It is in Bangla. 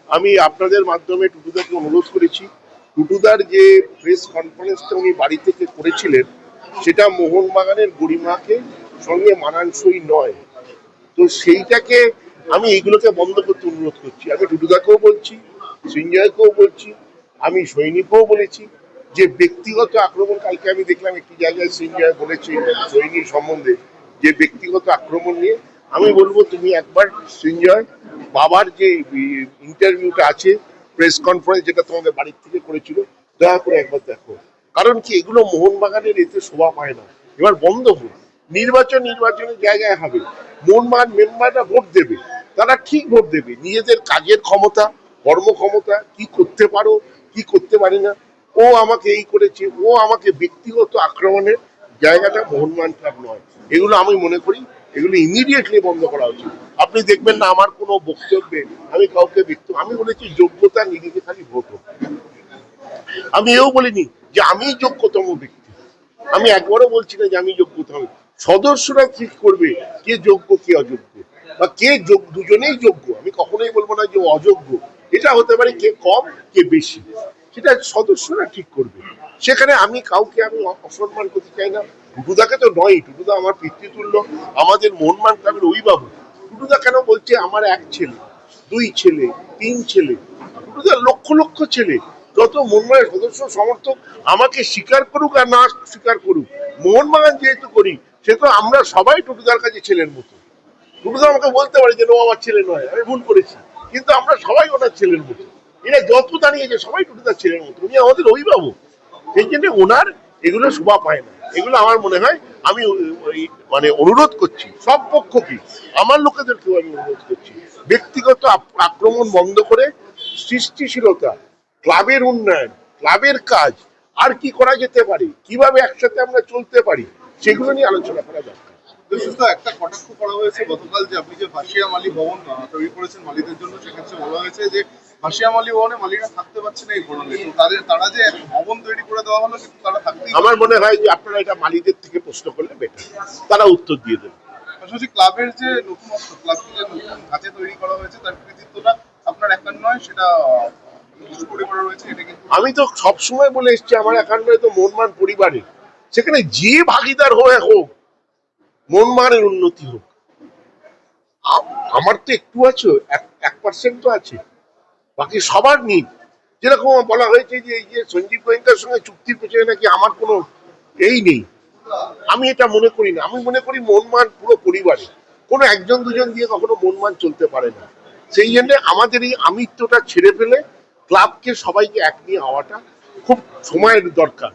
আমি আপনাদের মাধ্যমে টুটুদাকে অনুরোধ করেছি, টুটুদার যে প্রেস কনফারেন্সটা উনি বাড়ি থেকে করেছিলেন সেটা মোহনবাগানের গরিমাকে সঙ্গে মানানসই নয়। তো সেইটাকে আমি এইগুলোকে বন্ধ করতে অনুরোধ করছি। আমি টুটুদাকেও বলছি, সঞ্জয়কেও বলছি, আমি সৈনিককেও বলেছি যে ব্যক্তিগত আক্রমণ, কালকে আমি দেখলাম একটি জায়গায় সঞ্জয় বলেছে সৈনিক সম্বন্ধে যে ব্যক্তিগত আক্রমণ নিয়ে, আমি বলবো তুমি একবার সঞ্জয় বাবার যে ইন্টারভিউটা আছে, প্রেস কনফারেন্স যেটা তোমাদের বাড়ির থেকে করেছিল, দয়া করে একবার দেখো। কারণ কি এগুলো মোহনবাগানের এতে শোভা পায় না। এবার বন্ধ হোক, নির্বাচনের জায়গায় হবে, মোহনবাগান মেম্বাররা ভোট দেবে, তারা ঠিক ভোট দেবে নিজেদের কাজের ক্ষমতা, কর্মক্ষমতা, কি করতে পারো কি করতে পারি না। ও আমাকে এই করেছে, ও আমাকে ব্যক্তিগত আক্রমণের জায়গাটা মোহনবাগান ক্লাব নয়। এগুলো আমি মনে করি এগুলো ইমিডিয়েটলি বন্ধ করা উচিত। আপনি দেখবেন না আমার কোনো বক্তব্যে আমি কাউকে আমি বলেছি যোগ্যতা নিরিখে খালি ভোট হোক। আমি এও বলিনি যে আমি যোগ্যতম ব্যক্তি, আমি একবারও বলছি না যে আমি যোগ্যতম। সদস্যরা ঠিক করবে কে যোগ্য কে অযোগ্য, বা কে দুজনেই যোগ্য। আমি কখনোই বলবো না যে অযোগ্য, এটা হতে পারে কে কম কে বেশি, সেটা সদস্যরা ঠিক করবে। সেখানে আমি কাউকে আমি অসম্মান করতে চাই না। টুটুদাকে তো নয়, টুটুদা আমার পিতৃতুল্য, আমাদের মোহনবাগান ক্লাবের অভিভাবক। টুটুদা কেন বলছে আমার এক ছেলে, দুই ছেলে, তিন ছেলে? টুটুদা লক্ষ লক্ষ ছেলে, যত মোহনবাগানের সদস্য সমর্থক আমাকে স্বীকার করুক আর না স্বীকার করুক, মোহনবাগান যেহেতু করি সেহেতু আমরা সবাই টুটুদার কাছে ছেলের মতো। টুটুদা আমাকে বলতে পারে যে ও আমার ছেলে নয়, আমি ভুল করেছি, কিন্তু আমরা সবাই ওনার ছেলের মতো। এটা যত দাঁড়িয়েছে সবাই টুটুদার ছেলের মতো, উনি আমাদের অভিভাবক। সেই জন্য ওনার এগুলো শোভা পায় না। এগুলো আমার মনে হয় আমি মানে অনুরোধ করছি সব পক্ষকে, আমার লোকেদেরকেও আমি অনুরোধ করছি, ব্যক্তিগত আক্রমণ বন্ধ করে সৃষ্টিশীলতা, ক্লাবের উন্নয়ন, ক্লাবের কাজ, আর কি করা যেতে পারে, কিভাবে একসাথে আমরা চলতে পারি, সেগুলো নিয়ে আলোচনা করা দরকার। একটা কটাক্ষ করা হয়েছে গতকাল যে আপনি যে ভাসিয়া মালি ভবন তৈরি করেছেন মালিদের জন্য, সেক্ষেত্রে বলা হয়েছে যে ভাসিয়া মালি ভবনে মালিরা থাকতে পারছে না এই ভবনে, তো তারা যে ভবন তৈরি করে দেওয়া হলো কিন্তু তারা থাকতেই। আমার মনে হয় যে আপনারা এটা মালিদের থেকে প্রশ্ন করলে বেটার, তারা উত্তর দিয়ে দেবে। পাশাপাশি ক্লাবের যে নতুনত্ব, ক্লাবকে যে নতুন ধাঁচে তৈরি করা হয়েছে তার কৃতিত্বটা আপনার একার নয়, সেটা পরিবারে রয়েছে। এটা কিন্তু আমি তো সবসময় বলে এসছি আমার একার নয়, তো মোহনবাগান পরিবারের, সেখানে যে ভাগিদার হয়ে হোক মোহনবাগানের উন্নতি হোক। আমার তো একটু আছে, 1% তো আছে, বাকি সবার নিট। যেরকম বলা হয়েছে যে এই যে সঞ্জীব গোয়েঙ্কার সঙ্গে চুক্তির পেছনে নাকি আমার কোনো এই নেই, আমি এটা মনে করি না। আমি মনে করি মোহনবাগান পুরো পরিবারে, কোনো একজন দুজন দিয়ে কখনো মোহনবাগান চলতে পারে না। সেই জন্য আমাদের এই আমিত্বটা ছেড়ে ফেলে ক্লাবকে সবাইকে এক নিয়ে হওয়াটা খুব সময়ের দরকার।